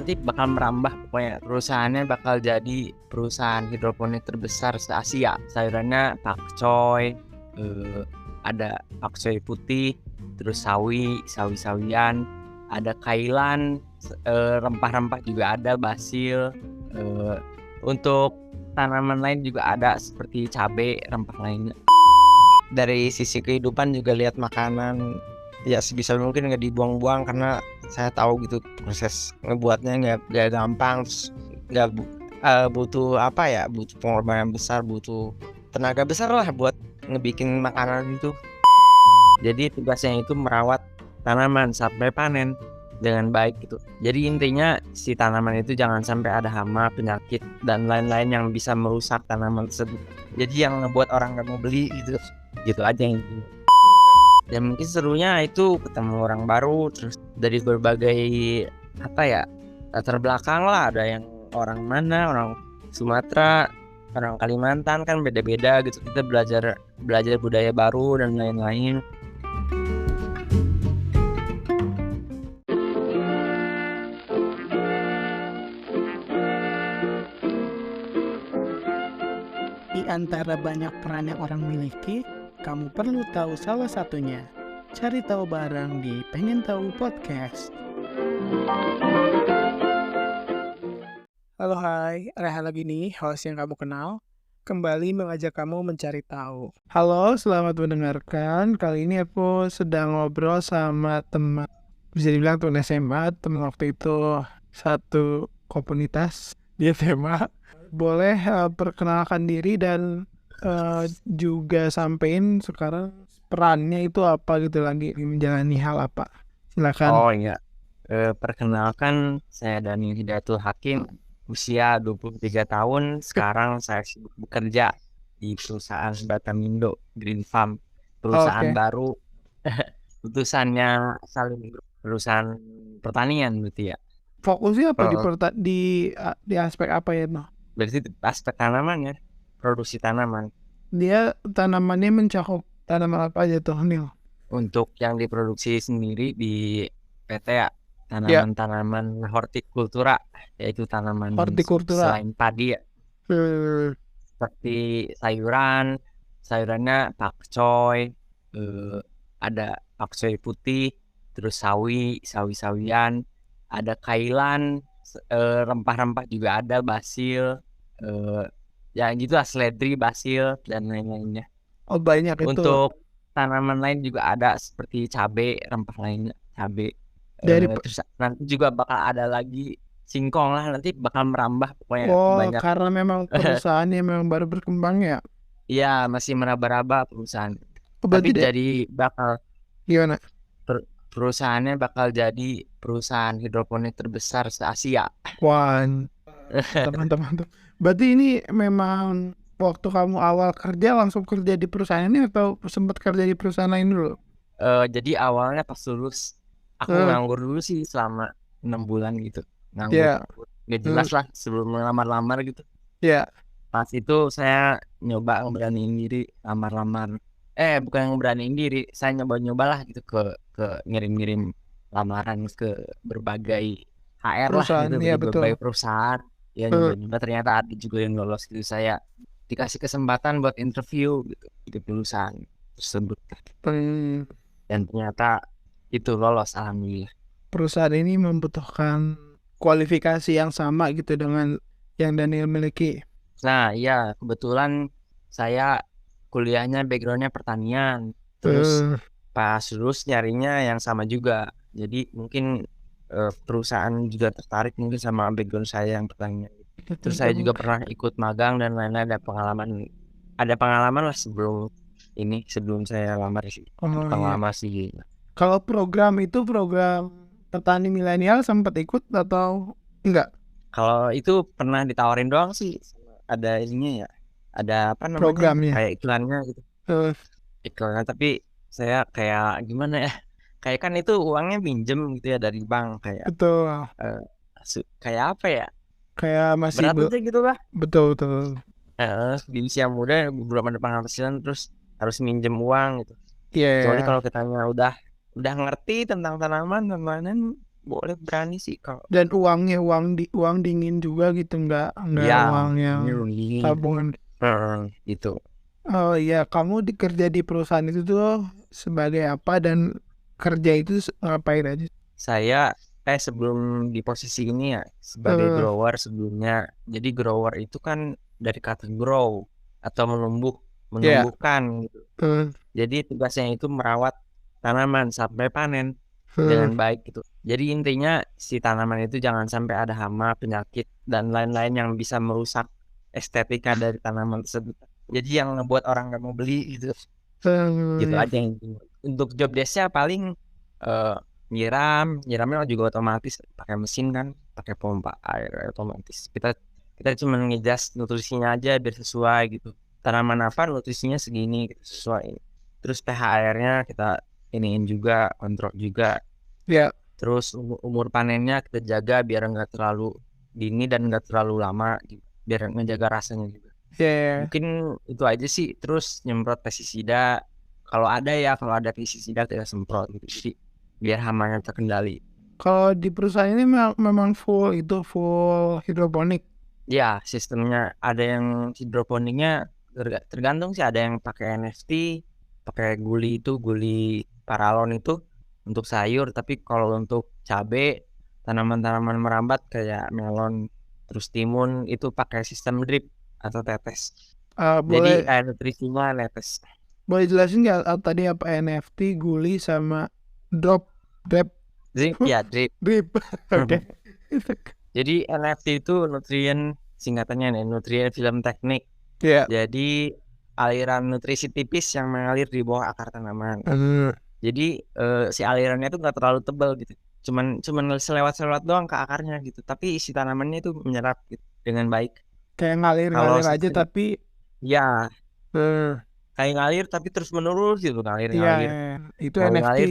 nanti bakal merambah, pokoknya perusahaannya bakal jadi perusahaan hidroponik terbesar se-Asia. Sayurannya pakcoy, ada pakcoy putih, terus sawi-sawian, ada kailan, rempah-rempah juga ada, basil. Untuk tanaman lain juga ada seperti cabai, rempah lainnya. Dari sisi kehidupan juga lihat makanan ya sebisa mungkin nggak dibuang-buang, karena saya tahu gitu proses ngebuatnya nggak gampang, nggak butuh butuh pengorbanan besar, butuh tenaga besar lah buat ngebikin makanan itu. Jadi tugasnya itu merawat tanaman sampai panen dengan baik gitu. Jadi intinya si tanaman itu jangan sampai ada hama, penyakit dan lain-lain yang bisa merusak tanaman tersebut. Jadi yang ngebuat orang nggak mau beli gitu aja intinya. Dan mungkin serunya itu ketemu orang baru, terus dari berbagai latar belakang lah. Ada yang orang mana, orang Sumatera, orang Kalimantan, kan beda-beda gitu. Kita belajar budaya baru dan lain-lain. Di antara banyak peran yang orang miliki, kamu perlu tahu salah satunya. Cari tahu bareng di Pengen Tahu Podcast. Halo hai, Rehan lagi nih, host yang kamu kenal. Kembali mengajak kamu mencari tahu. Halo, selamat mendengarkan. Kali ini aku sedang ngobrol sama teman, bisa dibilang teman SMA, teman waktu itu satu komunitas di SMA. Boleh perkenalkan diri dan juga sampein sekarang perannya itu apa gitu, lagi menjalani hal apa. Silakan. Oh iya, perkenalkan saya Daniel Hidayatul Hakim, usia 23 tahun. Sekarang saya sibuk bekerja di perusahaan Batamindo Green Farm, perusahaan Oke. baru. Putusannya saling perusahaan pertanian berarti ya. Fokusnya apa di aspek apa ya, no? Berarti aspek tanaman ya, produksi tanaman. Dia tanamannya mencakup tanaman apa aja tuh, Nil? Untuk yang diproduksi sendiri di PT ya, tanaman-tanaman hortikultura, yaitu tanaman Hortikultura. selain padi ya, seperti sayurannya pakcoy, ada pakcoy putih, terus sawi-sawian, ada kailan, rempah-rempah juga ada, basil, ya gitu lah, seledri, basil dan lain-lainnya. Oh, banyak itu. Untuk tanaman lain juga ada seperti cabai, rempah lainnya, cabai. Terus nanti juga bakal ada lagi singkong lah, nanti bakal merambah pokoknya banyak. Karena memang perusahaannya memang baru berkembang ya. Iya, masih meraba-raba perusahaan. Berarti Tapi jadi bakal gimana? Perusahaannya bakal jadi perusahaan hidroponik terbesar se-Asia. Wah, teman-teman. Berarti ini memang waktu kamu awal kerja langsung kerja di perusahaan ini atau sempat kerja di perusahaan lain dulu? Jadi awalnya pas lulus aku nganggur dulu sih selama 6 bulan gitu. Nganggur. Gak jelas lah sebelum lamar-lamar gitu. Iya. Pas itu saya nyoba ngeberaniin diri lamar-lamar. Bukan ngeberaniin diri, saya nyoba-nyoba lah gitu ke ngirim-ngirim lamaran ke berbagai HR Perusahaan, lah gitu, iya, di berbagai perusahaan. Ya nyoba-nyoba, ternyata ada juga yang lolos gitu. Saya dikasih kesempatan buat interview gitu di perusahaan tersebut. Dan ternyata itu lolos, alhamdulillah. Perusahaan ini membutuhkan kualifikasi yang sama gitu dengan yang Daniel miliki. Nah iya, kebetulan saya kuliahnya backgroundnya pertanian. Terus pas lulus nyarinya yang sama juga. Jadi mungkin perusahaan juga tertarik mungkin sama background saya yang pertanian. Terus saya juga pernah ikut magang dan lain-lain, ada pengalaman lah sebelum saya lamar sih. Pengalaman sih. Kalau program petani milenial sempat ikut atau enggak? Kalau itu pernah ditawarin doang sih. Ada ininya ya. Ada apa namanya? Programnya. Kayak iklannya gitu. Iklannya, tapi saya kayak gimana ya? Kayak kan itu uangnya pinjem gitu ya dari bank, kayak. Betul. Kayak apa ya? Kayak masih berat aja gitu lah. Betul. Di usia muda belum ada penghasilan terus harus minjem uang gitu. Iya. Soalnya kalau kitanya udah ngerti tentang tanaman, boleh berani sih kalau. Dan uangnya uang dingin juga gitu, nggak Ya, uang yang ini dingin. tabungan. Gitu. Oh iya, kamu kerja di perusahaan itu tuh sebagai apa dan kerja itu ngapain aja? Saya sebelum di posisi ini ya sebagai Eh, grower sebelumnya. Jadi grower itu kan dari kata grow atau ya, menumbuhkan gitu. eh, Jadi tugasnya itu merawat tanaman sampai panen eh, dengan baik gitu. Jadi intinya si tanaman itu jangan sampai ada hama, penyakit dan lain-lain yang bisa merusak estetika dari tanaman tersebut. Jadi yang ngebuat orang nggak mau beli gitu. Gitu ya. aja intinya. Untuk job desknya paling eh, nyiramnya juga otomatis pakai mesin kan, pakai pompa air otomatis. Kita cuma ngejas nutrisinya aja biar sesuai gitu. Tanaman apa nutrisinya segini gitu, sesuai. Terus pH airnya kita iniin juga, kontrol juga. Ya, Terus umur panennya kita jaga biar nggak terlalu dini dan nggak terlalu lama gitu. Biar ngejaga rasanya juga. ya, ya. Mungkin itu aja sih. Terus nyemprot pestisida kalau ada pestisida kita semprot gitu. Jadi biar hamanya terkendali. Kalau di perusahaan ini memang full hidroponik. Ya, sistemnya ada yang hidroponiknya tergantung sih, ada yang pakai NFT, pakai guli paralon itu untuk sayur, tapi kalau untuk cabe, tanaman-tanaman merambat kayak melon, terus timun itu pakai sistem drip atau tetes. Jadi Boleh air nutrisinya netes. boleh jelasin nggak tadi apa NFT, guli sama drop, drip, Drip ya drip. drip. Oke. Jadi NFT itu nutrien singkatannya nih, nutrien film teknik. Ya. Jadi aliran nutrisi tipis yang mengalir di bawah akar tanaman. Jadi si alirannya itu nggak terlalu tebal gitu. Cuman selewat-selewat doang ke akarnya gitu. Tapi isi tanamannya itu menyerap gitu, dengan baik. Kayak Kalau ngalir-ngalir aja sistem tapi ya eh kayak ngalir tapi terus menerus gitu iya, ngalir-ngalir. itu NFT. Ngalir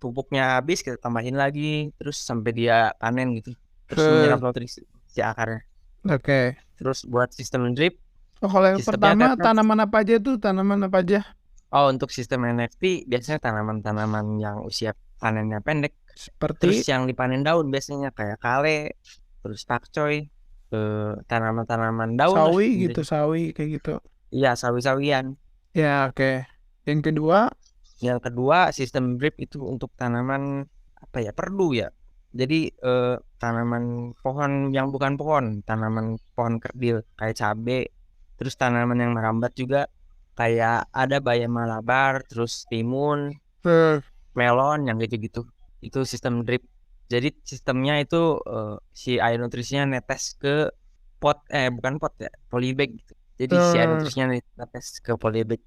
pupuknya habis kita tambahin lagi terus sampai dia panen gitu. Terus Eh, menyerap nutrisi si akarnya. Oke. Terus buat sistem drip, Oh, kalau yang sistemnya pertama tetes. tanaman apa aja tuh? Tanaman apa aja? Oh, untuk sistem NFT biasanya tanaman-tanaman yang usia panennya pendek. Terus Seperti yang dipanen daun biasanya kayak kale, terus pakcoy, tanaman-tanaman daun lah sawi gitu, intinya. sawi kayak gitu. Iya, sawi-sawian. Ya, oke. Yang kedua, Yang kedua, sistem drip itu untuk tanaman apa ya? Perdu ya. Jadi tanaman pohon yang bukan pohon, tanaman pohon kerdil kayak cabe, terus tanaman yang merambat juga kayak ada bayam malabar, terus timun, eh, melon yang gitu-gitu. Itu sistem drip. Jadi sistemnya itu si air nutrisinya netes ke bukan pot ya, polybag gitu. Jadi si air eh, nutrisinya netes ke polybag.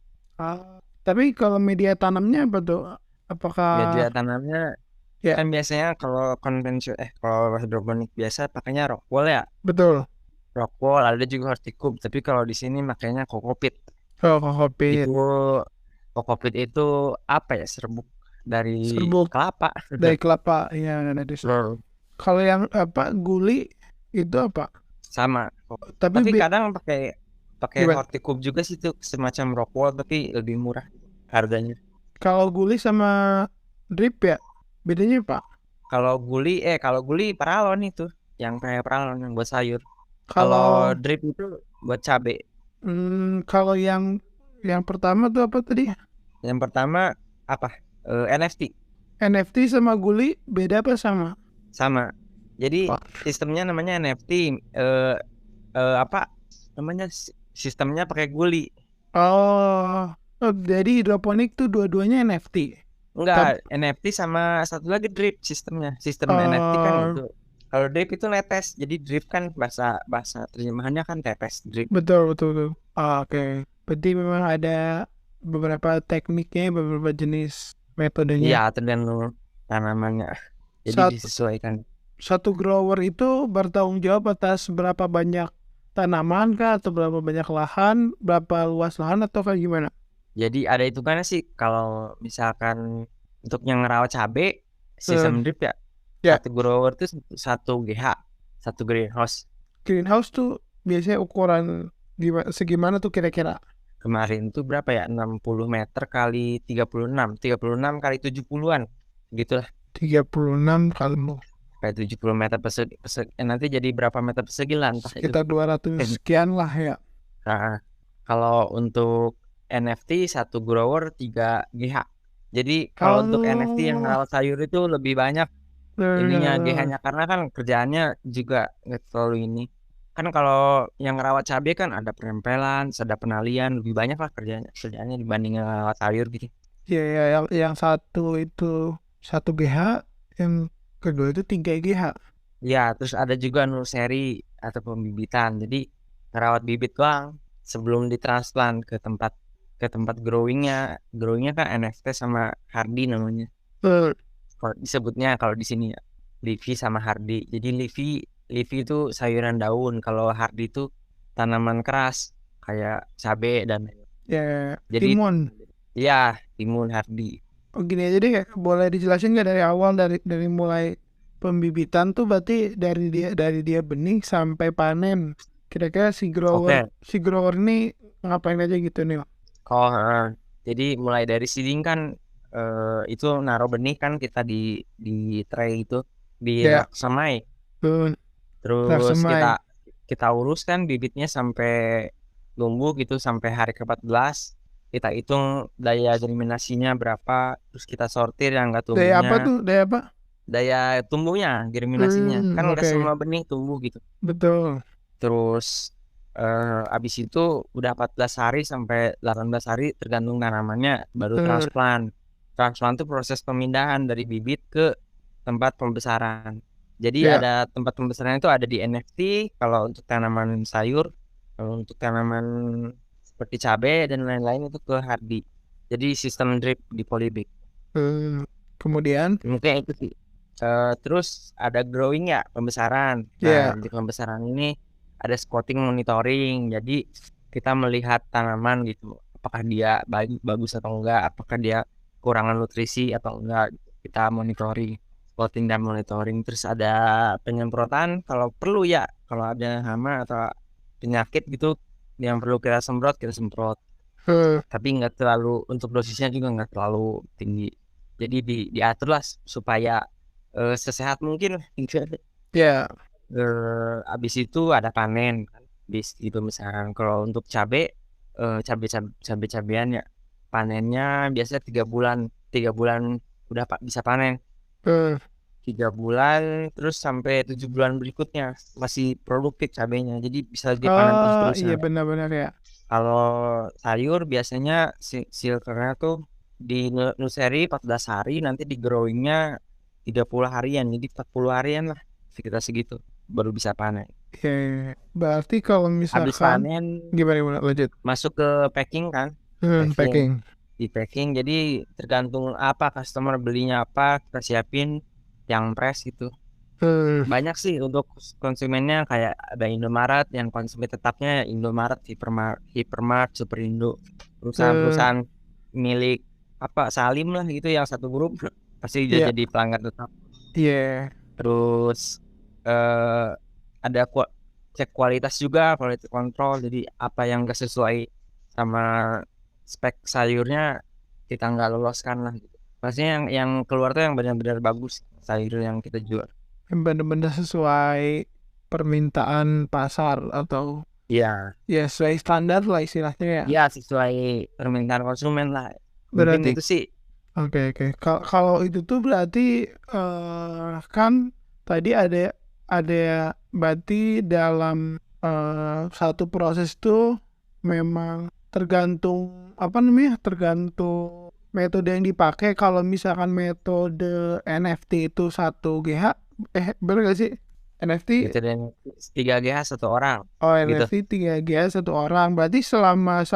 tapi kalau media tanamnya apa tuh? Apakah Media tanamnya ya, kan biasanya kalau hidroponik biasa pakainya rockwool ya. betul. Rockwool ada juga horticulture, tapi kalau di sini makanya kokopit. Oh, kokopit, Itu kokopit itu apa ya? Serbuk dari serbuk kelapa. dari kelapa. Ya, dari Hmm, kalau yang apa guli itu apa? sama. Tapi Tapi kadang pakai pakai gimana? horticulture juga sih tuh semacam rockwool tapi lebih murah harganya. Kalau guli sama drip ya, bedanya apa? Kalau guli paralon itu yang kayak paralon yang buat sayur. Kalau Kalau drip itu buat cabe. kalau yang pertama tuh apa tadi? Yang pertama apa? NFT NFT sama guli beda apa sama? sama. Jadi Wah. sistemnya namanya NFT. Apa namanya? Sistemnya pakai guli. Oh, jadi hidroponik tuh dua-duanya NFT. Tapi Enggak, NFT sama satu lagi drip sistemnya. Sistem NFT kan eh itu. Kalau drip itu netes. Jadi drip kan bahasa bahasa terjemahannya kan tetes drip. betul betul betul. Oke. Berarti memang ada beberapa tekniknya, beberapa jenis Iya, metodenya. tergantung tanamannya. Jadi Satu disesuaikan. satu grower itu bertanggung jawab atas berapa banyak tanaman kah atau berapa banyak lahan, berapa luas lahan atau kayak gimana? Jadi ada hitungannya sih kalau misalkan untuk yang ngerawat cabe Eh, sistem drip ya ya, satu grower itu satu GH satu greenhouse. greenhouse tuh biasanya ukuran segimana tuh kira-kira? Kemarin tuh berapa ya 60 meter kali 36 kali 70-an gitulah. 36 kalbu. Kayak 70 meter persegi, nanti jadi berapa meter persegi lah entah itu. Sekitar 200 sekian lah ya. Nah, kalau untuk NFT satu grower 3 GH. Jadi kalau untuk NFT yang Oh, ngerawat sayur itu lebih banyak ininya GH-nya, karena kan kerjaannya juga nggak terlalu ini. Kan kalau yang ngerawat cabai kan ada penempelan, ada penalian, lebih banyak lah kerjaannya dibanding ngerawat sayur gitu. ya, ya, yang satu itu 1 GH, yang kedua itu 3 GH. Ya, terus ada juga nursery atau pembibitan. Jadi ngerawat bibit doang sebelum ditransplant ke tempat growingnya. Growingnya kan NFT sama hardy namanya. Kalau disebutnya kalau di sini ya, Livi sama hardy. Jadi Livi itu sayuran daun, kalau hardy itu tanaman keras kayak cabai dan Ya, jadi timun. ya timun hardy. Oh gini aja deh, boleh dijelasin nggak dari awal, dari mulai pembibitan tuh berarti dari dia benih sampai panen. Kira-kira Oke. si grower ini ngapain aja gitu nih? Jadi mulai dari seeding kan, itu naruh benih kan kita di tray itu di Ya, rak semai. tuh Terus tersemai. kita uruskan bibitnya sampai tumbuh gitu sampai hari ke-14. Kita hitung daya germinasinya berapa, terus kita sortir yang enggak Dari apa tumbuhnya, tuh? Dari apa? daya tumbuhnya, germinasinya. Kan enggak Oke, semua benih tumbuh gitu. betul. Terus habis itu udah 14 hari sampai 18 hari tergantung tanamannya baru Eh, transplant. Transplant itu proses pemindahan dari bibit ke tempat pembesaran. Jadi ya, ada tempat pembesaran itu ada di NFT kalau untuk tanaman sayur, kalau untuk tanaman seperti cabai dan lain-lain itu ke hardy. Jadi sistem drip di polybag. eh, kemudian, Mungkin itu sih. Terus ada growing ya, pembesaran. Nah, ya, di pembesaran ini ada spotting monitoring. Jadi kita melihat tanaman gitu, apakah dia bagus atau enggak, apakah dia kurangan nutrisi atau enggak. Kita monitoring, spotting dan monitoring. Terus ada penyemprotan kalau perlu ya, kalau ada hama atau penyakit gitu yang perlu kita semprot. eh, Tapi nggak terlalu, untuk dosisnya juga nggak terlalu tinggi. Jadi diatur lah supaya sesehat mungkin lah. ya, Habis itu ada panen kan di pemisahan. Kalau untuk cabai-cabean ya, panennya biasanya 3 bulan udah bisa panen. eh, 3 bulan terus sampai 7 bulan berikutnya masih produktif cabainya, jadi bisa dipanen iya terus-terusan. benar-benar ya. Kalau sayur biasanya silkernya tuh di nursery 14 hari, nanti di growingnya 30 harian, jadi 40 harian lah sekitar segitu baru bisa panen. Ya, berarti kalau Habis misalkan panen gimana lanjut? masuk ke packing kan, packing Packing. di packing. Jadi tergantung apa customer belinya, apa kita siapin yang press gitu. Hmm, Banyak sih untuk konsumennya, kayak ada Indomaret yang konsumen tetapnya, Indomaret, Hypermart, Superindo, eh, perusahaan-perusahaan milik apa Salim lah gitu yang satu grup pasti dia ya, jadi pelanggan tetap. iya. Terus eh, ada cek kualitas juga, quality control. Jadi apa yang gak sesuai sama spek sayurnya kita nggak loloskan lah gitu. Maksudnya yang keluar tuh yang benar-benar bagus sayur yang kita jual. Yang benar-benar sesuai permintaan pasar atau Iya. ya sesuai standar lah istilahnya ya. Ya sesuai permintaan konsumen lah. Mungkin Berarti itu sih. oke. Kalau itu tuh berarti kan tadi ada berarti dalam satu proses tuh memang tergantung apa namanya? Tergantung metode yang dipakai. Kalau misalkan metode NFT itu 1 GH, bener gak sih? NFT, Gitu, dan 3GH satu orang gitu. NFT 3 GH 1 orang. Berarti selama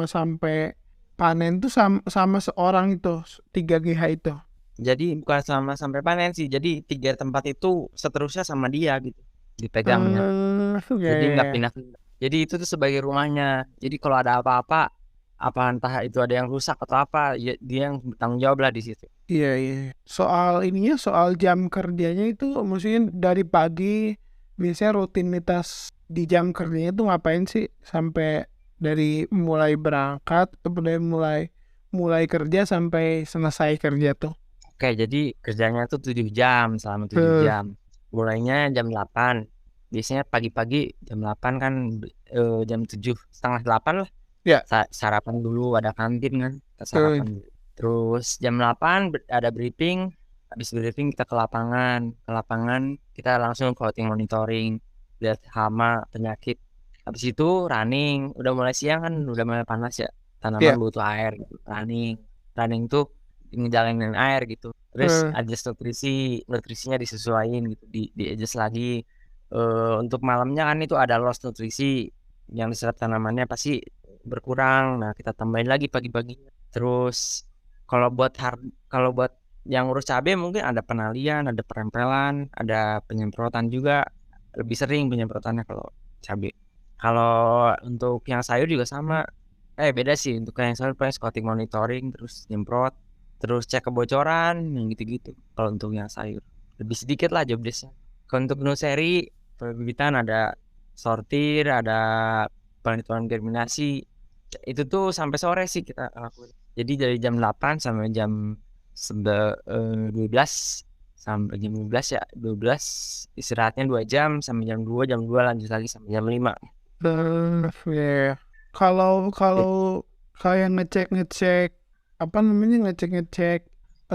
sampai panen tuh sama seorang itu 3 GH itu. Jadi bukan sama sampai panen sih. Jadi 3 tempat itu seterusnya sama dia gitu dipegangnya. Ya, Jadi ya, nggak ya. pindah-pindah. Jadi itu tuh sebagai rumahnya. Jadi kalau ada apa-apa, apa entah itu ada yang rusak atau apa, ya, dia yang bertanggung jawab lah di situ. Iya, iya. Soal jam kerjanya itu mungkin dari pagi biasanya rutinitas di jam kerjanya itu ngapain sih sampai dari mulai berangkat atau dari mulai kerja sampai selesai kerja tuh. Oke, jadi kerjanya tuh 7 jam, selama 7 Eh, jam. Mulainya jam 8. Biasanya pagi-pagi jam 8 kan, jam 7, setengah 8 lah. ya. Sarapan dulu, ada kantin kan, kita Eh, sarapan dulu. Terus jam 8 ada briefing. Habis briefing kita ke lapangan. Ke lapangan kita langsung plotting monitoring, lihat hama, penyakit. Habis itu running. Udah mulai siang kan, udah mulai panas ya. ya. Tanaman butuh air gitu. Running. Running tuh ngejalanin air gitu. Terus Eh, adjust nutrisinya disesuaikan gitu, di adjust lagi. Untuk malamnya kan itu ada loss nutrisi yang diserap tanamannya pasti berkurang. Nah, kita tambahin lagi pagi-pagi. Terus kalau buat kalau buat yang urus cabai mungkin ada penalian, ada perempelan, ada penyemprotan juga. Lebih sering penyemprotannya kalau cabai. Kalau untuk yang sayur juga sama. Beda sih. Untuk yang sayur paling scouting monitoring, terus nyemprot, terus cek kebocoran, yang gitu-gitu. Kalau untuk yang sayur lebih sedikit lah job desk-nya. Kalau untuk nursery, perbibitan ada sortir, ada penentuan germinasi. Itu tuh sampai sore sih kita lakuin. Jadi dari jam 8 sampai jam 12, sampai jam 12 ya, 12 istirahatnya 2 jam sampai jam 2 lanjut lagi sampai jam 5. ya. Kalau kalau kayak ngecek-ngecek apa namanya ngecek-ngecek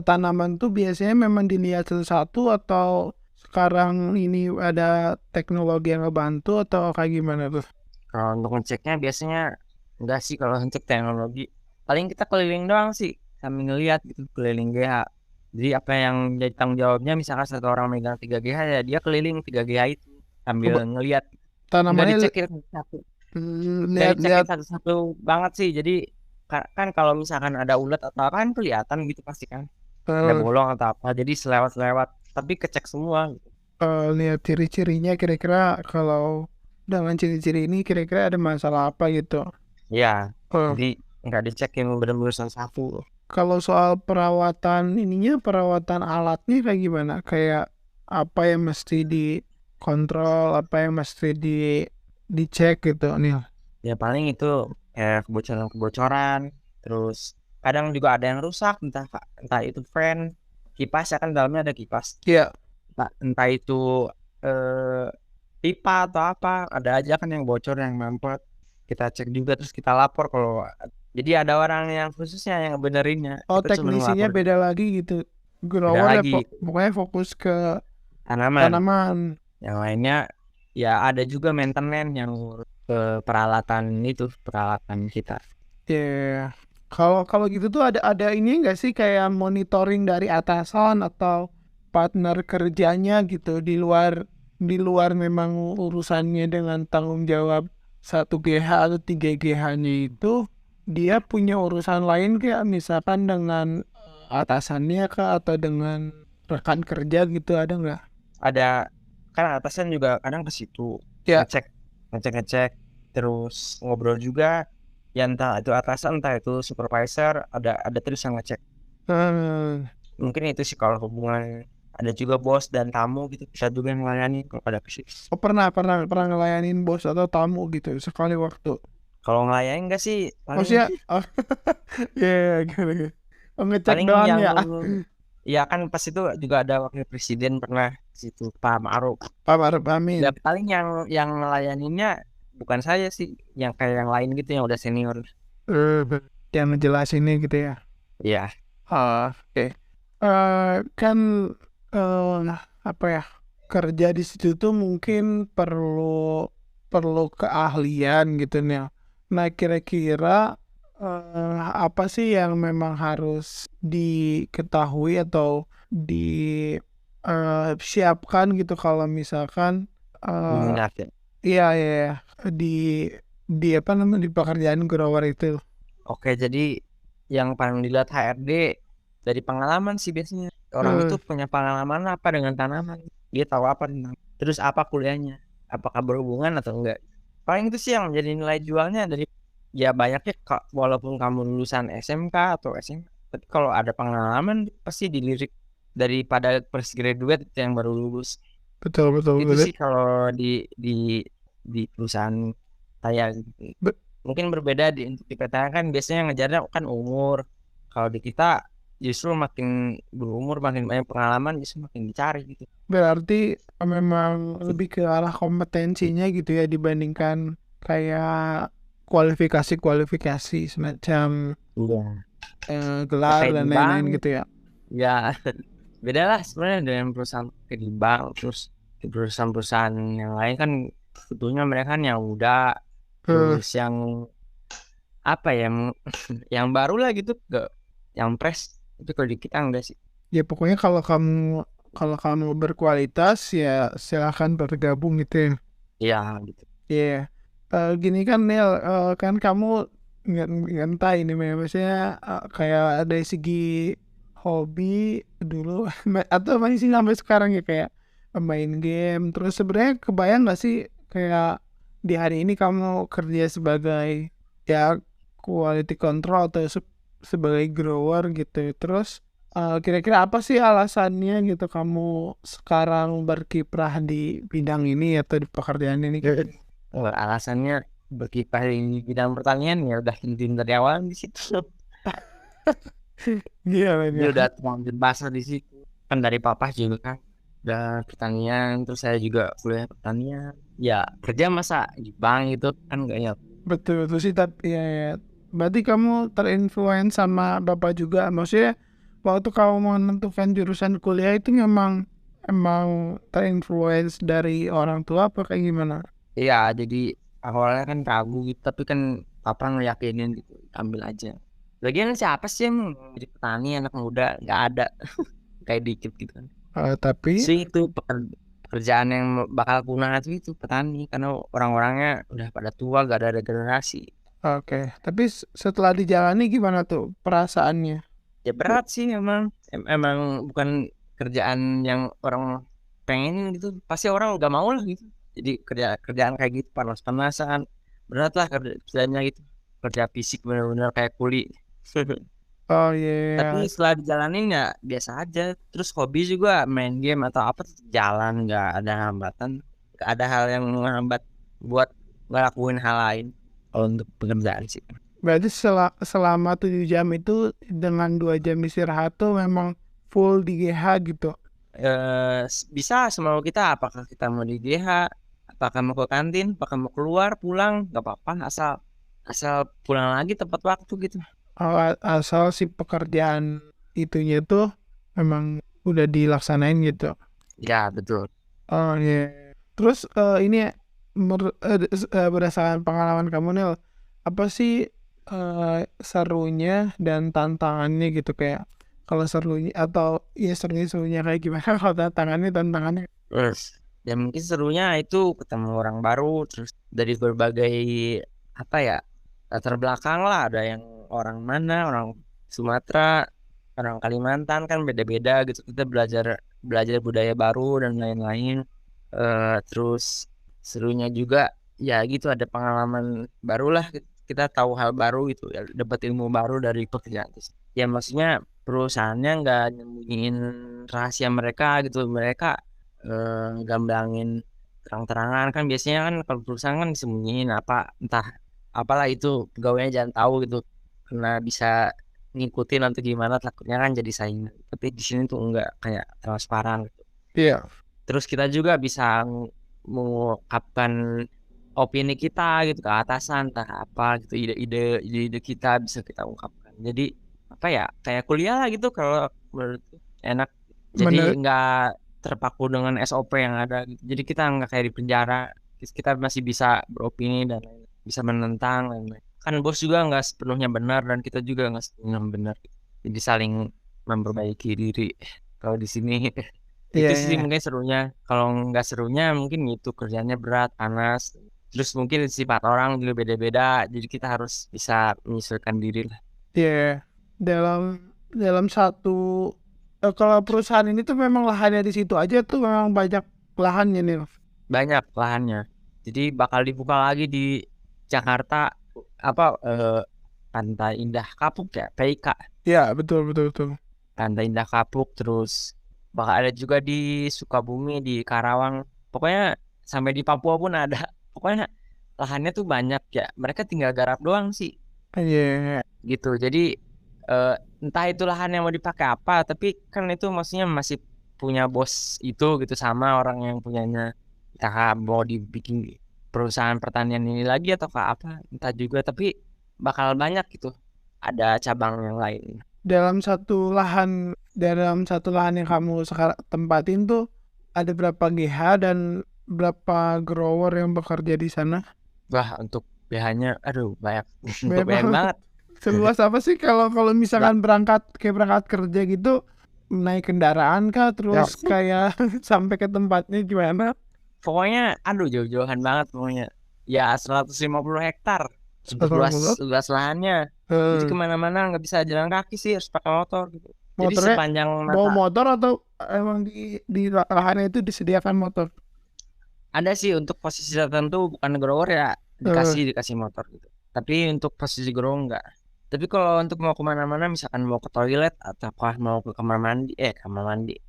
tanaman tuh biasanya memang dilihat satu-satu atau sekarang ini ada teknologi yang ngebantu atau kayak gimana tuh? Kalau untuk ngeceknya biasanya enggak sih, kalau ngecek teknologi paling kita keliling doang sih sambil ngeliat gitu, keliling GH. Jadi apa yang jadi tanggung jawabnya, misalkan satu orang megang 3 GH ya dia keliling 3 GH itu sambil Coba ngeliat. Nggak tanamannya dicekin satu, nggak dicekin lihat-lihat. satu-satu banget sih. Jadi kan kalau misalkan ada ulat atau apa kan kelihatan gitu pasti kan, ada eh, bolong atau apa, jadi selewat-selewat tapi kecek semua gitu. lihat ciri-cirinya kira-kira kalau dengan ciri-ciri ini kira-kira ada masalah apa gitu. Ya, Eh, jadi nggak dicekin bener-bener satu. Kalau soal perawatan ininya, perawatan alatnya kayak gimana? Kayak apa yang mesti dikontrol, apa yang mesti dicek gitu nih. Ya paling itu kayak kebocoran-kebocoran, terus kadang juga ada yang rusak, entah itu fan, kipas ya kan, dalamnya ada kipas. Iya. Entah itu eh, pipa atau apa, ada aja kan yang bocor, yang mampet. Kita cek juga, terus kita lapor kalau jadi ada orang yang khususnya yang benerinnya. Oh, Kita cuma teknisinya lapor beda lagi gitu. beda Grower ya lagi pokoknya fokus ke tanaman. tanaman. Yang lainnya ya ada juga maintenance yang ngurus ke peralatan kita. Ya. Kalau kalau gitu tuh ada ini enggak sih kayak monitoring dari atasan atau partner kerjanya gitu di luar memang urusannya dengan tanggung jawab 1 GH atau 3 GH-nya itu dia punya urusan lain kayak misalkan dengan atasannya kah atau dengan rekan kerja gitu ada nggak? Ada kan atasan juga kadang ke situ Ya. ngecek ngecek terus ngobrol juga, ya entah itu atasan entah itu supervisor, ada terus yang ngecek. Hmm. Mungkin itu sih kalau hubungan. Ada juga bos dan tamu gitu, bisa juga yang melayani kalau pada ke situ. Oh, pernah ngelayanin bos atau tamu gitu sekali waktu. Kalau ngelayanin enggak sih, paling Maksudnya, oh, ya, gitu. Oh, ngecek paling doang yang ya. ya kan pas itu juga ada wakil presiden pernah ke situ, Pak Ma'ruf. Pak Maruf Ya Amin. paling yang ngelayaninnya bukan saya sih, yang kayak yang lain gitu yang udah senior. Eh, yang ngejelasinnya gitu ya. Ya, Oke. Kan apa ya? Kerja di situ tuh mungkin perlu perlu keahlian gitu nih. Nah, kira-kira apa sih yang memang harus diketahui atau disiapkan gitu kalau misalkan eh minat ya. iya iya iya, di di apa namanya di pekerjaan grower itu. Oke, jadi yang paling dilihat HRD dari pengalaman sih biasanya. Orang itu Eh, punya pengalaman apa dengan tanaman. Dia tahu apa tentang. Terus apa kuliahnya? Apakah berhubungan atau enggak? Paling itu sih yang menjadi nilai jualnya dari, ya banyaknya walaupun kamu lulusan SMK atau SMA, tapi kalau ada pengalaman pasti dilirik daripada fresh graduate yang baru lulus. betul betul Itu betul. sih kalau di perusahaan saya. Be- Mungkin berbeda untuk di PTN kan biasanya ngejarnya kan umur. Kalau di kita justru makin berumur makin banyak pengalaman justru makin dicari gitu. Berarti memang lebih ke arah kompetensinya gitu ya dibandingkan kayak kualifikasi semacam Iya. Ya gelar kayak di dan bank lain-lain gitu ya. ya beda lah sebenarnya dengan perusahaan kayak di bank, terus di perusahaan-perusahaan yang lain kan sebetulnya mereka kan yang muda, Eh, terus yang apa ya, yang yang baru lah gitu, gak yang fresh. Tapi kalau di kita enggak sih. Ya pokoknya kalau kamu berkualitas ya silahkan bergabung gitu ya. Iya gitu. Iya. Gini kan Nel, kan kamu ngentai nih maksudnya kayak ada segi hobi dulu atau masih sampai sekarang ya kayak main game. Terus sebenarnya kebayang nggak sih kayak di hari ini kamu kerja sebagai ya quality control atau sebagai grower gitu. Terus kira-kira apa sih alasannya gitu kamu sekarang berkiprah di bidang ini atau di pekerjaan ini gitu? Alasannya berkiprah di bidang pertanian ya udah inti dari awal di situ. Gila Dia ya. udah terlanjur basah di situ. Kan dari papa juga kan udah pertanian, terus saya juga kuliah pertanian. Ya kerja masa di bank gitu kan enggak ya. Betul betul sih tapi ya. Berarti kamu terinfluence sama bapak juga. Maksudnya waktu kamu menentukan jurusan kuliah itu emang terinfluence dari orang tua apa kayak gimana? Iya, jadi awalnya kan ragu gitu, tapi kan papa ngeyakinin gitu, ambil aja. Lagian siapa sih yang mau jadi petani anak muda? Nggak ada, kayak dikit gitu kan. Tapi Sih itu pekerjaan yang bakal punah itu petani, karena orang-orangnya udah pada tua, gak ada regenerasi. oke. Tapi setelah dijalani gimana tuh perasaannya? Ya berat sih emang, emang bukan kerjaan yang orang pengen gitu. Pasti orang nggak mau lah gitu. Jadi kerjaan kayak gitu panas-panasan, berat lah kerjanya gitu. Kerja fisik bener-bener kayak kuli. Oh iya. Tapi setelah dijalanin ya biasa aja. Terus hobi juga main game atau apa tetap jalan, nggak ada hambatan, nggak ada hal yang menghambat buat ngelakuin hal lain. Kalau untuk pekerjaan sih. Berarti selama 7 jam itu dengan 2 jam istirahat tuh memang full di GH gitu. Bisa semau kita, apakah kita mau di GH, apakah mau ke kantin, apakah mau keluar pulang, nggak apa-apa, asal asal pulang lagi tepat waktu gitu. Asal si pekerjaan itunya tuh memang udah dilaksanain gitu. Ya betul. Oh iya. Terus ini berdasarkan pengalaman kamu Nel, apa sih serunya dan tantangannya gitu kayak kalau serunya atau ya serunya kayak gimana kalau tantangannya. Terus ya mungkin serunya itu ketemu orang baru, terus dari berbagai apa ya latar belakang lah, ada yang orang mana, orang Sumatera, orang Kalimantan, kan beda-beda gitu. Kita belajar belajar budaya baru dan lain-lain. Terus serunya juga ya gitu, ada pengalaman baru lah, kita tahu hal baru gitu ya, dapat ilmu baru dari pekerjaan itu. Ya maksudnya perusahaannya nggak nyembunyiin rahasia mereka gitu, mereka gamblangin terang-terangan. Kan biasanya kan kalau perusahaan kan disembunyiin apa, entah apalah itu, pegawainya jangan tahu gitu karena bisa ngikutin nanti gimana, takutnya kan jadi saingan. Tapi di sini tuh enggak, kayak transparan gitu. Iya. Terus kita juga bisa mengungkapkan opini kita gitu ke atasan, entah apa gitu, ide-ide kita bisa kita ungkapkan. Jadi apa ya, kayak kuliah lah gitu kalau menurutku, enak. Jadi Bener. nggak terpaku dengan SOP yang ada gitu. Jadi kita nggak kayak di penjara, kita masih bisa beropini dan bisa menentang lain-lain. Kan bos juga nggak sepenuhnya benar dan kita juga nggak sepenuhnya benar. Jadi saling memperbaiki diri kalau di sini. Iya, Itu sih iya. mungkin serunya. Kalau nggak serunya mungkin itu kerjanya berat, panas. Terus mungkin sifat orang juga beda-beda. Jadi kita harus bisa menyesuaikan diri lah. Iya. Dalam dalam satu kalau perusahaan ini tuh memang lahannya di situ aja tuh memang banyak lahannya nih. Banyak lahannya. Jadi bakal dibuka lagi di Jakarta, apa Pantai Indah Kapuk ya, PIK. Iya, betul betul betul. Pantai Indah Kapuk, terus bakal ada juga di Sukabumi, di Karawang. Pokoknya sampai di Papua pun ada. Pokoknya lahannya tuh banyak ya. Mereka tinggal garap doang sih Iya. gitu. Jadi Entah itu lahan yang mau dipakai apa, tapi kan itu maksudnya masih punya bos itu gitu sama orang yang punyanya. Entah mau dibikin perusahaan pertanian ini lagi atau apa, entah juga. Tapi bakal banyak gitu. Ada cabang yang lain. Dalam satu lahan yang kamu sekarang tempatin tuh ada berapa GH dan berapa grower yang bekerja di sana? Wah, untuk BH-nya, aduh banyak, Banyak banyak banget. banget. Seluas apa sih kalau Ba- misalkan berangkat kerja gitu, naik kendaraan kah Ya, terus kayak sampai ke tempatnya gimana? pokoknya, aduh jauh-jauhan banget pokoknya. Ya 150 hektar, segitu luas, 150. luas lahannya. Jadi Eh, kemana-mana nggak bisa jalan kaki sih, harus pakai motor gitu. Jadi Motornya sepanjang bawa masa motor atau emang di lahannya itu disediakan motor? ada sih untuk posisi tertentu bukan grower ya Eh, dikasih motor gitu. Tapi untuk posisi grower enggak. Tapi kalau untuk mau kemana-mana, misalkan mau ke toilet atau mau ke kamar mandi,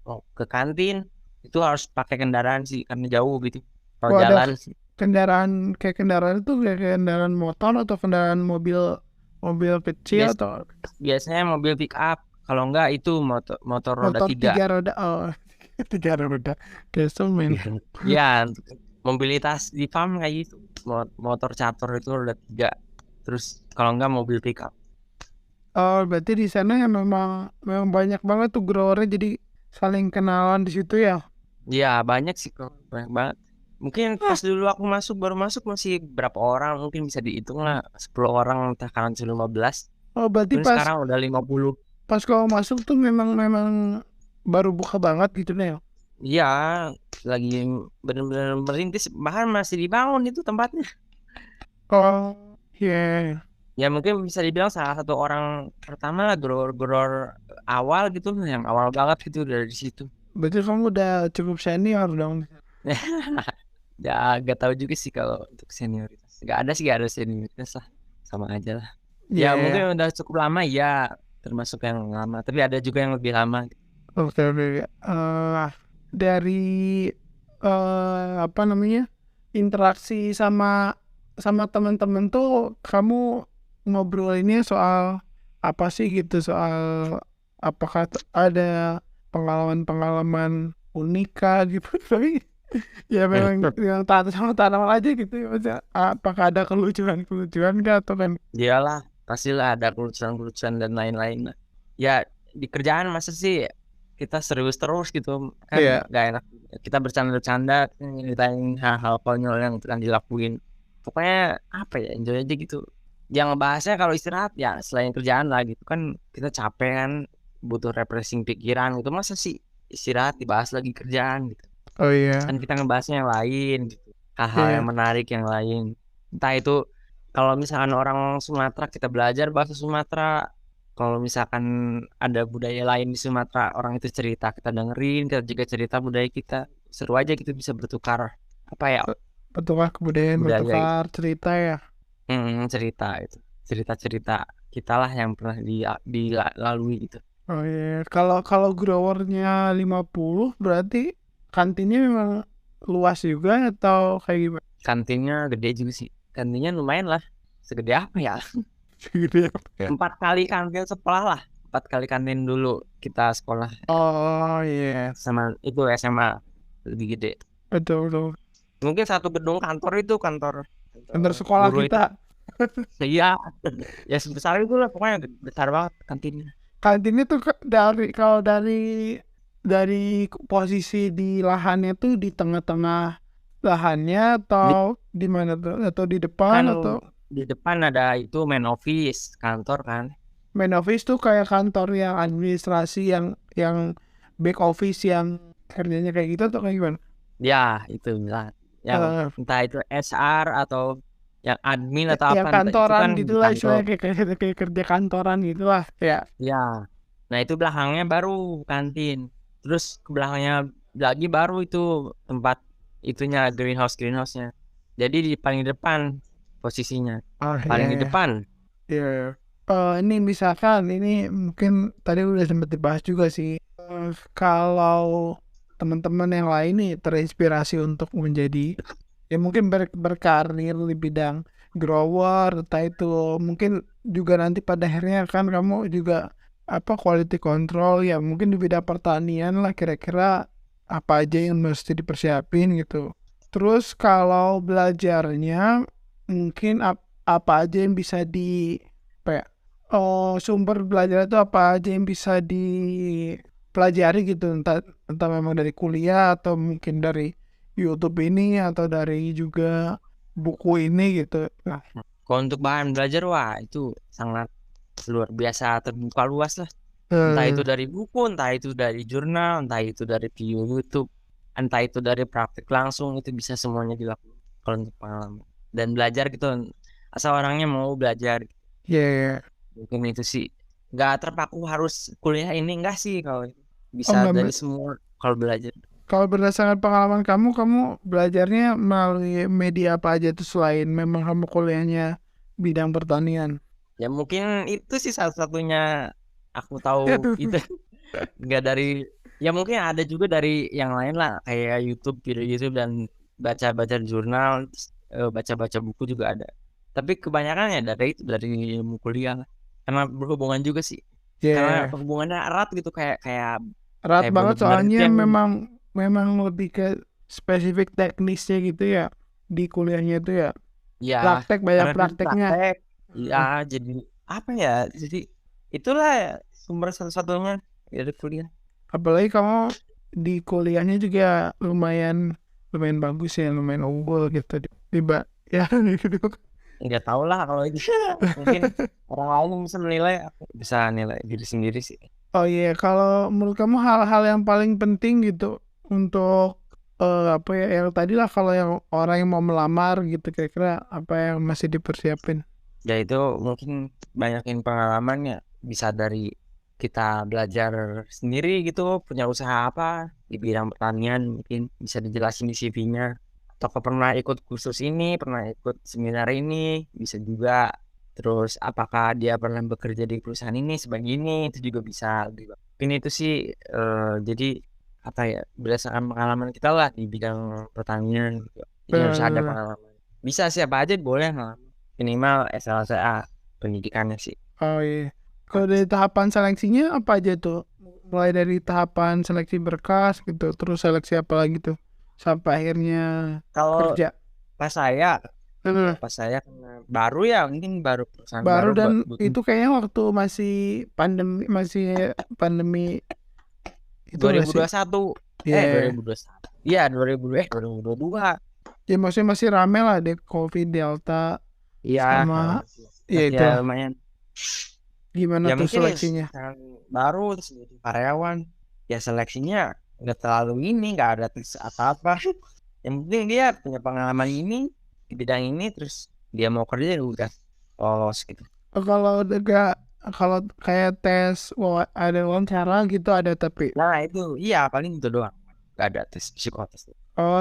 mau ke kantin, itu harus pakai kendaraan sih karena jauh gitu. Kalau oh ada jalan sih. kendaraan itu kayak kendaraan motor atau kendaraan mobil mobil kecil Bias- atau Biasanya mobil pick up, kalau enggak itu motor roda motor 3. tiga roda? Oh, tiga roda. Kesel men. Ya, untuk mobilitas di farm kayak gitu. Motor catur itu roda 3. Terus kalau enggak mobil pick up. Oh, berarti di sana ya memang memang banyak banget tuh growernya jadi saling kenalan di situ ya. Ya banyak sih kok, banyak banget. Mungkin pas dulu aku baru masuk masih berapa orang, mungkin bisa dihitung lah 10 orang, entah kan 15. Oh, berarti Mungkin sekarang udah 50. pas kau masuk tuh memang memang baru buka banget gitu Neo. Iya, lagi bener-bener merintis, bahkan masih dibangun itu tempatnya. Oh, iya. Ya mungkin bisa dibilang salah satu orang pertama lah, grower awal gitu, yang awal banget gitu dari situ. Berarti kamu udah cukup senior dong. Ya gak tahu juga sih kalau untuk senioritas. Gak ada senioritas lah, sama aja lah. Iya, Ya iya. mungkin udah cukup lama ya, termasuk yang lama. Tapi ada juga yang lebih lama. Oke, oke. Dari apa namanya? Interaksi sama teman-teman tuh kamu ngobrolinnya soal apa sih gitu? Soal apakah ada pengalaman-pengalaman unik kah gitu? Tapi ya memang yang tanaman aja gitu ya. Maksudnya, apakah ada kelucuan-kelucuan kah atau kan? Dialah, pastilah ada kelucuan-kelucuan dan lain-lain lah. Ya di kerjaan masa sih kita serius terus gitu kan, Iya. gak enak. Kita bercanda-bercanda, nyeritain hal-hal konyol yang sedang dilakuin. Pokoknya apa ya, enjoy aja gitu. Yang ngebahasnya kalau istirahat ya selain kerjaan lah gitu kan, kita capek kan, butuh refreshing pikiran gitu. Masa sih istirahat dibahas lagi kerjaan gitu. Oh iya. Kan kita ngebahasnya yang lain gitu. Hal-hal yang Iya. menarik yang lain. Entah itu kalau misalkan orang Sumatera, kita belajar bahasa Sumatera. Kalau misalkan ada budaya lain di Sumatera, orang itu cerita, kita dengerin, kita juga cerita budaya kita. Seru aja gitu bisa bertukar apa ya, Betulkah kebudayaan budaya gitu. bertukar cerita ya? Cerita itu. Cerita-cerita kita lah yang pernah dilalui gitu. Oh iya, kalau kalau growernya 50 berarti kantinnya memang luas juga atau kayak gimana? Kantinnya gede juga sih. Kantinnya lumayan lah. Segede apa ya? Gitu ya. 4 kali kantin sekolah lah. 4 kali kantin dulu kita sekolah Oh iya, sama itu SMA lebih gede. betul betul. Mungkin satu gedung kantor itu Kantor sekolah guru itu. kita. Iya, ya sebesar itu lah pokoknya, besar banget kantinnya. Kantinnya tuh dari posisi di lahannya tuh di tengah-tengah lahannya Di, atau di mana tuh? Atau di kan depan atau di depan ada itu main office kantor kan. main office tuh kayak kantor yang administrasi yang back office yang kerjanya kayak gitu atau kayak gimana? Ya itu lah. Yang Eh, entah itu SR atau yang admin atau apa, yang entah itu kantoran kan di gitulah kantor. istilahnya kayak kerja kantoran gitulah ya. Ya, nah itu belakangnya baru kantin. Terus ke belakangnya lagi baru itu tempat itunya, greenhouse-nya. Jadi di paling depan posisinya, Oh paling iya di ya. depan. Iya. Ini misalkan ini mungkin tadi udah sempat dibahas juga sih. Kalau teman-teman yang lain nih terinspirasi untuk menjadi ya mungkin berkarir di bidang grower, entah itu mungkin juga nanti pada akhirnya kan kamu juga quality control ya, mungkin di bidang pertanian lah, kira-kira apa aja yang mesti dipersiapin gitu. Terus kalau belajarnya mungkin apa aja yang bisa apa ya, sumber belajar itu apa aja yang bisa dipelajari gitu, entah memang dari kuliah atau mungkin dari YouTube ini atau dari juga buku ini gitu. Nah, Kalau untuk bahan belajar, wah itu sangat luar biasa, terbuka luas lah. Entah itu eh, dari buku, entah itu dari jurnal, entah itu dari video YouTube, entah itu dari praktik langsung, itu bisa semuanya dilakukan kalau untuk pengalaman. Dan belajar gitu, asal orangnya mau belajar. ya. Mungkin itu sih, nggak terpaku harus kuliah ini, enggak sih kalau itu. Oh, Bisa dari semua kalau belajar. kalau berdasarkan pengalaman kamu belajarnya melalui media apa aja tuh selain memang kamu kuliahnya bidang pertanian? Ya mungkin itu sih satu-satunya aku tahu itu. Nggak dari, ya mungkin ada juga dari yang lain lah, kayak YouTube, video YouTube, dan baca-baca jurnal, baca-baca buku juga ada. Tapi kebanyakan ya dari ilmu kuliah lah. Karena berhubungan juga sih, karena Ya, hubungannya erat gitu, kayak kayak erat kayak banget bener-bener soalnya itu yang memang lebih ke spesifik teknisnya gitu ya di kuliahnya itu ya. ya, Banyak karena itu prakteknya. praktek. Ya Hmm. jadi apa ya, jadi itulah sumber satu-satunya dari kuliah. Apalagi kamu di kuliahnya juga lumayan lumayan bagus ya, lumayan unggul gitu. Tiba ya gitu. Nggak tahu lah kalau itu. Mungkin orang lain bisa menilai, aku bisa nilai diri sendiri sih. Oh iya, kalau menurut kamu hal-hal yang paling penting gitu untuk apa ya, yang tadi lah, kalau yang orang yang mau melamar gitu, kira-kira apa yang masih dipersiapin? Ya itu mungkin banyakin pengalamannya, bisa dari kita belajar sendiri gitu, punya usaha apa di bidang pertanian, mungkin bisa dijelasin di CV-nya. Atau pernah ikut kursus ini, pernah ikut seminar ini, bisa juga. Terus apakah dia pernah bekerja di perusahaan ini sebagai ini, itu juga bisa. Mungkin itu sih, jadi apa ya, berdasarkan pengalaman kita lah di bidang pertanian gitu. Jadi harus ada Benar-benar. pengalaman. Bisa siapa aja boleh lah, minimal SLCA pendidikannya sih. Oh iya. Kalau dari tahapan seleksinya apa aja tuh? Mulai dari tahapan seleksi berkas gitu, terus seleksi apa lagi tuh? Sampai akhirnya Kalau kerja. pas saya Benar. pas saya karena baru ya, mungkin baru perusahaan Baru baru dan butuh itu kayaknya waktu masih pandemi itu enggak sih? 2021, Iya. 2021, iya 2022. Ya maksudnya masih rame lah deh COVID Delta Iya, sama ya masih ya itulah. lumayan. Gimana Ya tuh mungkin ya seleksinya? sekarang baru terus jadi karyawan, ya seleksinya nggak terlalu ini, nggak ada tes apa-apa. Yang penting dia punya pengalaman ini di bidang ini, terus dia mau kerja ya udah lolos gitu. Kalau enggak, kalau kayak tes ada wawancara gitu ada, tapi Nah itu iya paling itu doang, nggak ada tes psikotes.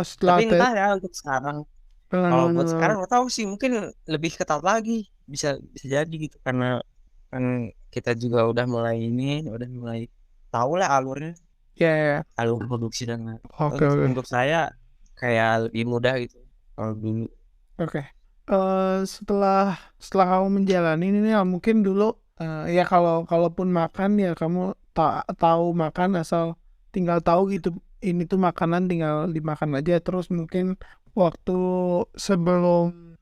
setelah Tapi tes entah ya untuk sekarang, kalau buat sekarang nggak tahu sih, mungkin lebih ketat lagi, bisa bisa jadi gitu, karena kan kita juga udah mulai tahu lah alurnya, ya ya. alur produksi dan lain. Oke oke Untuk saya kayak lebih mudah gitu kalau dulu. oke. Setelah setelah kamu menjalani ini ya, mungkin dulu ya kalaupun makan ya kamu tahu makan, asal tinggal tahu gitu, ini tuh makanan tinggal dimakan aja. Terus mungkin waktu sebelum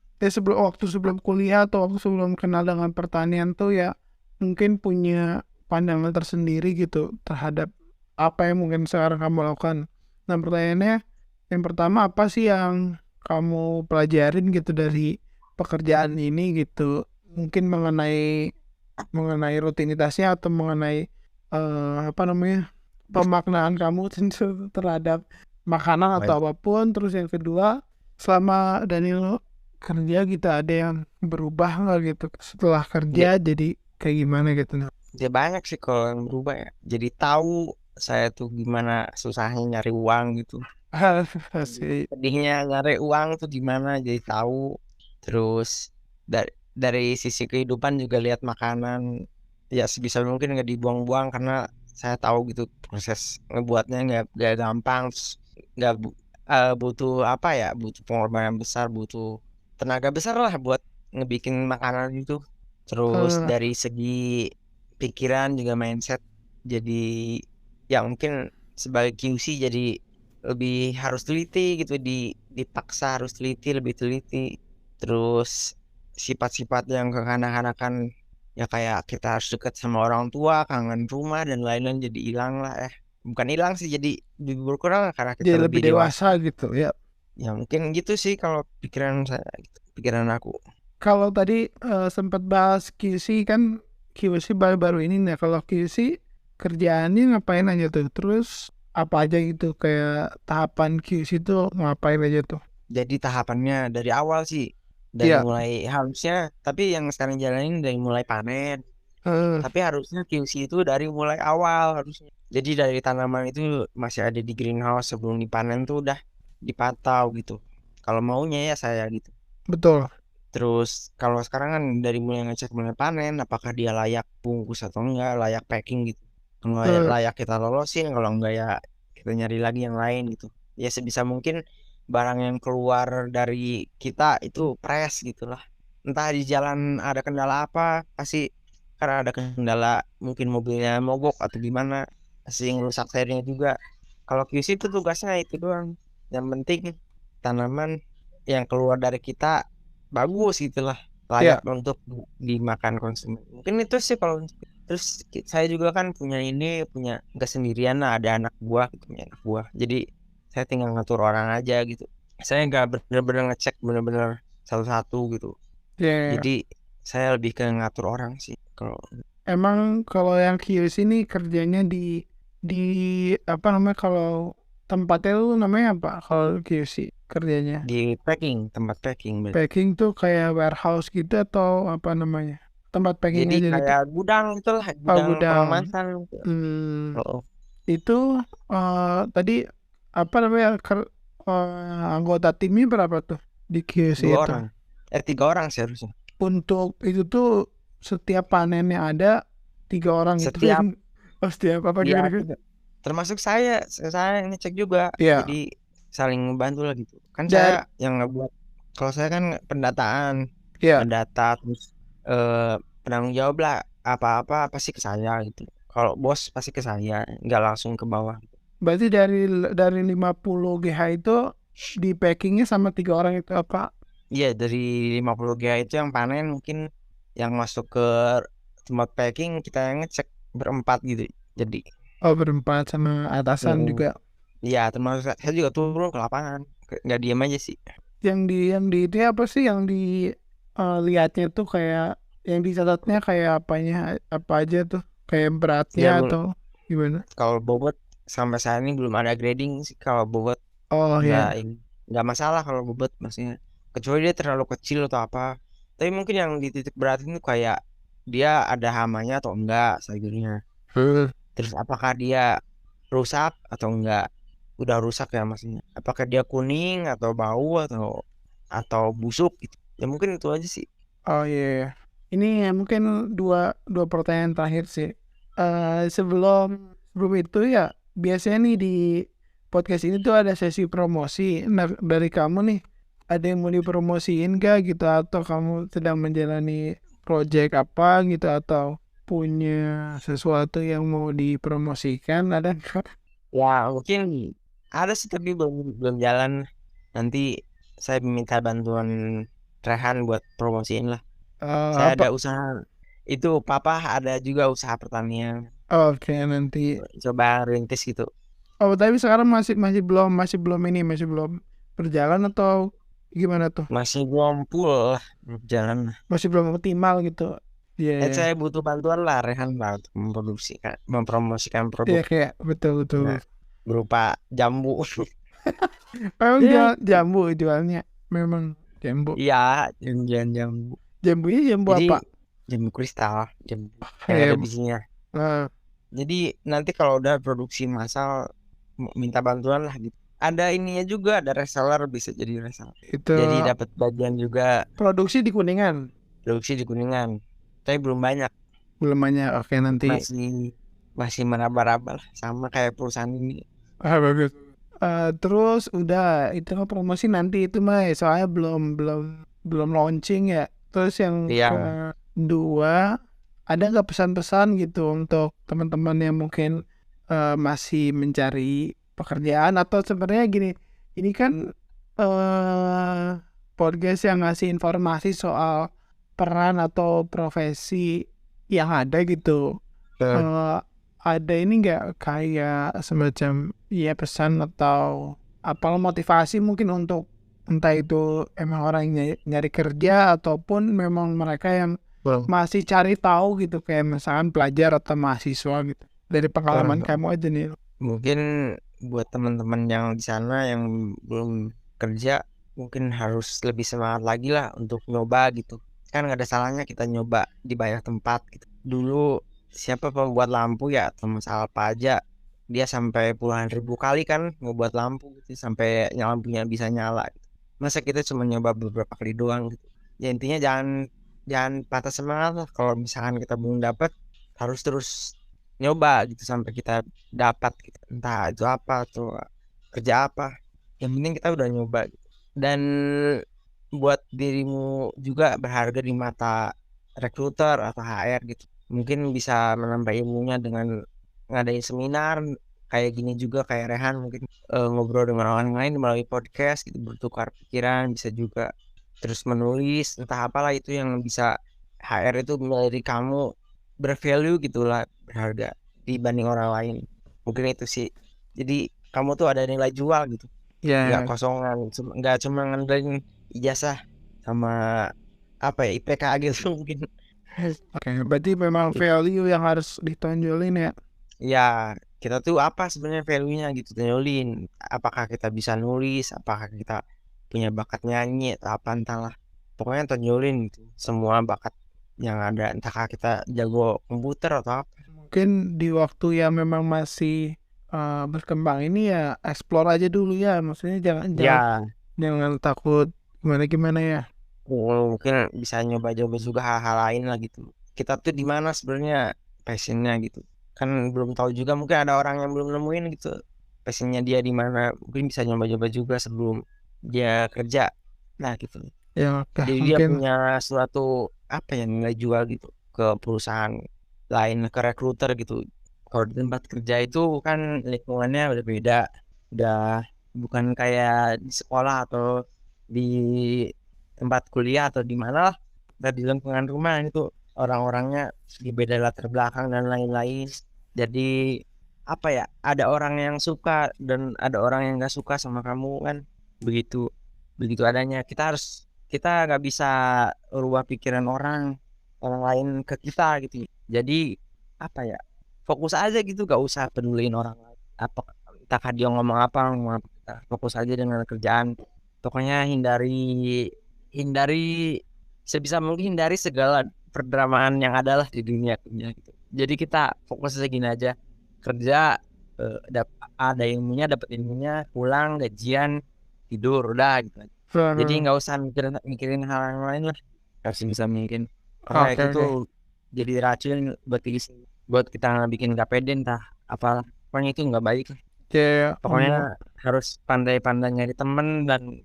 kuliah atau waktu sebelum kenal dengan pertanian tuh ya mungkin punya pandangan tersendiri gitu terhadap apa yang mungkin sekarang kamu lakukan. Nah, pertanyaannya yang pertama, apa sih yang kamu pelajarin gitu dari pekerjaan ini gitu? Mungkin mengenai mengenai rutinitasnya atau mengenai apa namanya, pemaknaan kamu tentu terhadap makanan Baik. atau apapun. Terus yang kedua, selama Daniel kerja gitu, ada yang berubah nggak gitu setelah Dia, kerja, jadi kayak gimana gitu? dia banyak sih kalau yang berubah ya. Jadi tahu saya tuh gimana susahnya nyari uang gitu. Asik. Sedihnya nyari uang tuh gimana, jadi tahu. Terus dari sisi kehidupan juga lihat makanan ya sebisa mungkin nggak dibuang-buang, karena saya tahu gitu proses ngebuatnya nggak gampang, terus nggak butuh apa ya, butuh pengorbanan besar, butuh tenaga besar lah buat ngebikin makanan itu. Terus Eh, dari segi pikiran juga mindset jadi ya mungkin sebagai QC jadi lebih harus teliti gitu, dipaksa harus teliti, lebih teliti. Terus sifat-sifat yang kekanak-kanakan ya kayak kita harus dekat sama orang tua, kangen rumah dan lain-lain jadi hilang lah. Bukan hilang sih, jadi berkurang karena kita jadi lebih lebih dewasa. dewasa gitu ya. Ya mungkin gitu sih kalau pikiran saya gitu, pikiran aku. Kalau tadi sempat bahas QC kan, QC baru-baru ini nih. Kalau QC kerjaannya ngapain aja tuh? Terus apa aja gitu kayak tahapan QC itu ngapain aja tuh? Jadi tahapannya dari awal sih, dari Iya. mulai harusnya, tapi yang sekarang jalanin dari mulai panen. Eh, Tapi harusnya QC itu dari mulai awal harusnya. Jadi dari tanaman itu masih ada di greenhouse sebelum dipanen tuh udah dipantau gitu. Kalau maunya ya saya gitu. betul. Terus kalau sekarang kan dari mulai ngecek mulai panen, apakah dia layak bungkus atau enggak, layak packing gitu. Kalau layak, Eh, layak kita lolosin, kalau enggak ya kita nyari lagi yang lain gitu. Ya sebisa mungkin barang yang keluar dari kita itu fresh gitu lah. Entah di jalan ada kendala apa, pasti karena ada kendala mungkin mobilnya mogok atau gimana, pasti yang rusak serinya juga. Kalau QC itu tugasnya itu doang. Yang penting tanaman yang keluar dari kita bagus gitulah, ya. layak untuk dimakan konsumen. Mungkin itu sih kalau terus saya juga kan punya ini, punya nggak sendirian lah, ada anak buah gitu, punya anak buah. Jadi saya tinggal ngatur orang aja gitu. Saya nggak bener-bener ngecek bener-bener satu-satu gitu. Ya, ya. Jadi saya lebih ke ngatur orang sih kalau Emang kalau yang QC ini kerjanya di apa namanya, kalau tempatnya tuh namanya apa kalau QC kerjanya? di packing, tempat packing berarti. Packing tuh kayak warehouse gitu atau apa namanya? Tempat packing Jadi aja gitu. kayak gudang itulah, Oh, gudang gudang. pengemasan. Hmm, Oh, itu tadi apa namanya, anggota timnya berapa tuh di QC dua itu? orang, 3 orang sih harusnya. Untuk itu tuh setiap panennya ada 3 orang gitu. Setiap Oh, setiap apa ya gimana? termasuk saya ngecek juga, Iya. jadi saling membantu lah gitu kan. Dari Saya yang ngebuat, kalau saya kan pendataan, ya, ngedata, terus penanggung jawab lah, apa-apa pasti ke saya gitu. Kalau bos pasti ke saya, nggak langsung ke bawah. berarti dari 50 GH itu di packingnya sama 3 orang itu apa? Iya, dari 50 GH itu yang panen mungkin, yang masuk ke tempat packing kita yang ngecek berempat gitu. Jadi Oh, berempat sama atasan juga. iya, termasuk saya juga turun ke lapangan, nggak diem aja sih. Yang di itu apa sih yang di lihatnya tuh kayak yang dicatatnya kayak apanya, apa aja tuh, kayak beratnya Ya belum, atau gimana? kalau bobot sampai saat ini belum ada grading sih. Kalau bobot Oh nggak ya, nggak masalah kalau bobot maksudnya, kecuali dia terlalu kecil atau apa. Tapi mungkin yang di titik berat itu kayak dia ada hamanya atau enggak sayurnya. hmm. Terus apakah dia rusak atau enggak? Udah rusak ya maksudnya. Apakah dia kuning atau bau atau busuk gitu. Ya mungkin itu aja sih. Oh iya, iya. Ini mungkin dua dua pertanyaan terakhir sih. Sebelum sebelum itu ya, biasanya nih di podcast ini tuh ada sesi promosi. Nah, dari kamu nih, ada yang mau dipromosiin gak gitu, atau kamu sedang menjalani project apa gitu, atau punya sesuatu yang mau dipromosikan, ada nggak? Ya mungkin ada sih tapi belum belum jalan. Nanti saya minta bantuan Rehan buat promosiin lah. Saya Apa? ada usaha itu, papa ada juga usaha pertanian. Oke, nanti. Coba rintis gitu. Oh, tapi sekarang masih belum ini, masih belum berjalan atau gimana tuh? Masih belum full lah, belum jalan lah. Masih belum optimal gitu. Iya, iya. Saya butuh bantuan lah Rehan lah untuk mempromosikan Iya, produk kayak betul betul. nah, berupa jambu. Memang Ya, jual jambu jualnya. Memang jambu. iya, jangan jambu. Jambunya jambu Jadi apa? jambu kristal, jambu yang Eh, ada bijinya. eh, Jadi nanti kalau udah produksi massal minta bantuan lah gitu. Ada ininya juga, ada reseller, bisa jadi reseller. itu Jadi dapat bagian juga produksi di Kuningan. produksi di Kuningan. Tapi belum banyak, Belum banyak. Oke, nanti. masih masih meraba-raba lah sama kayak perusahaan ini. Bagus. Terus udah itu mah promosi nanti itu mah, soalnya belum belum belum launching ya. Terus yang Iya, 2, ada nggak pesan-pesan gitu untuk teman-teman yang mungkin masih mencari pekerjaan, atau sebenarnya gini, ini kan podcast yang ngasih informasi soal peran atau profesi yang ada gitu. Eh, ada ini nggak kayak semacam ya pesan atau apa motivasi mungkin untuk entah itu emang orang yang nyari kerja ataupun memang mereka yang masih cari tahu gitu, kayak misalkan pelajar atau mahasiswa gitu, dari pengalaman kamu aja nih. Mungkin buat teman-teman yang di sana yang belum kerja, mungkin harus lebih semangat lagi lah untuk nyoba gitu. Kan nggak ada salahnya kita nyoba di banyak tempat gitu. Dulu siapa pembuat lampu ya, Thomas Alva aja, dia sampai puluhan ribu kali kan ngebuat lampu gitu, sampai lampunya bisa nyala gitu. Masa kita cuma nyoba beberapa kali doang gitu. Ya intinya jangan jangan patah semangat lah. Kalau misalkan kita belum dapat, harus terus nyoba gitu sampai kita dapat gitu. Entah itu apa atau kerja apa, yang penting kita udah nyoba gitu. Dan buat dirimu juga berharga di mata rekruter atau HR gitu, mungkin bisa menambah ilmunya dengan ngadain seminar kayak gini juga, kayak Rehan mungkin ngobrol dengan orang lain melalui podcast gitu, bertukar pikiran, bisa juga terus menulis entah apalah itu yang bisa HR itu dari kamu bervalue gitulah, berharga dibanding orang lain. Mungkin itu sih, jadi kamu tuh ada nilai jual gitu, nggak Ya, kosongan, nggak cuma ngandelin ijazah sama apa ya IPK gitu mungkin. oke, berarti memang value yang harus ditonjolin ya. Ya kita tuh apa sebenarnya value-nya gitu, tonjolin apakah kita bisa nulis, apakah kita punya bakat nyanyi atau apa, entahlah pokoknya tonjolin gitu semua bakat yang ada, entahkah kita jago komputer atau apa. Mungkin di waktu yang memang masih berkembang ini ya explore aja dulu ya, maksudnya jangan jangan Ya jangan takut gimana gimana ya. mungkin bisa nyoba-nyoba juga hal-hal lain lah gitu. Kita tuh di mana sebenarnya passionnya gitu. Kan belum tahu juga, mungkin ada orang yang belum nemuin gitu passionnya dia di mana. Mungkin bisa nyoba-nyoba juga sebelum dia kerja. Nah gitu. Ya oke, Jadi dia mungkin punya suatu apa ya, nilai jual gitu ke perusahaan lain, ke rekruter gitu. Kalau di tempat kerja itu kan lingkungannya udah beda, udah bukan kayak di sekolah atau di tempat kuliah atau di mana lah, dan di lingkungan rumah itu orang-orangnya di beda latar belakang dan lain-lain. Jadi apa ya, ada orang yang suka dan ada orang yang nggak suka sama kamu kan, begitu begitu adanya. Kita nggak bisa rubah pikiran orang orang lain ke kita gitu. Jadi apa ya, fokus aja gitu, gak usah peduliin orang lain apa, entah dia ngomong apa, kita fokus aja dengan kerjaan. Pokoknya hindari sebisa mungkin, hindari segala perdramaan yang ada lah di dunia kerja gitu. Jadi kita fokus aja gini aja, kerja, ada ilmunya, dapat ilmunya, pulang gajian, tidur udah gitu aja. Jadi nggak usah mikirin mikirin hal yang lain lah, harus bisa mungkin, karena oke itu oke. tuh jadi racun buat buat kita bikin gak pede entah apalah, pokoknya itu nggak baik. Ya, Pokoknya harus pandai-pandai nyari temen dan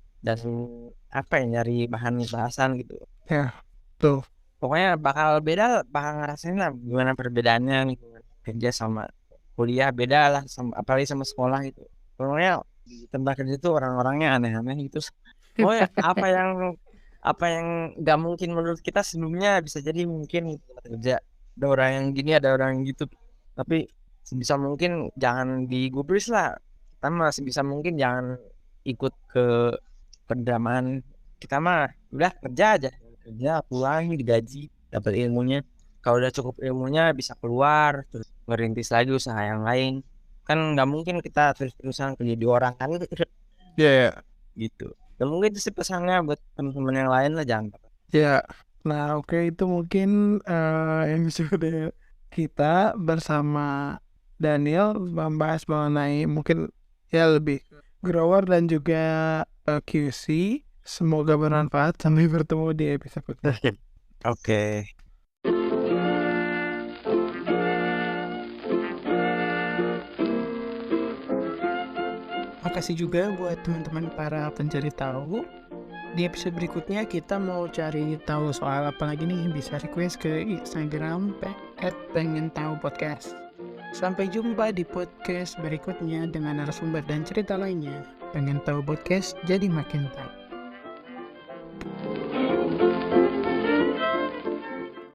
apa ya, nyari bahan bahasan gitu. ya tuh. Pokoknya bakal ngerasain lah gimana perbedaannya nih, kerja sama kuliah beda lah, sama apalagi sama sekolah gitu. Pokoknya di tempat kerja itu orang-orangnya aneh-aneh gitu. Pokoknya apa yang nggak mungkin menurut kita sebelumnya bisa jadi mungkin di tempat kerja. Ada orang yang gini, ada orang yang gitu. Tapi sebisa mungkin jangan digubris lah. Kita mah sebisa mungkin jangan ikut ke pendamaan. Kita mah udah kerja aja, kerja pulang digaji, dapat ilmunya. Kalau udah cukup ilmunya bisa keluar terus ngerintis lagi usaha yang lain. Kan nggak mungkin kita terus-terusan kerja di orang kan Ya, gitu. Dan mungkin itu sih pesannya buat teman-teman yang lain lah, jangan. ya. Nah, oke, itu mungkin episode kita bersama Daniel membahas mengenai mungkin ya lebih grower dan juga QC. Semoga bermanfaat. Sampai bertemu di episode berikutnya. Oke. Makasih juga buat teman-teman para pencari tahu Di episode berikutnya kita mau cari tahu soal apa lagi nih, bisa request ke Instagram @pengen_tahu_podcast. Sampai jumpa di podcast berikutnya dengan narasumber dan cerita lainnya. Pengen tahu podcast jadi makin tahu.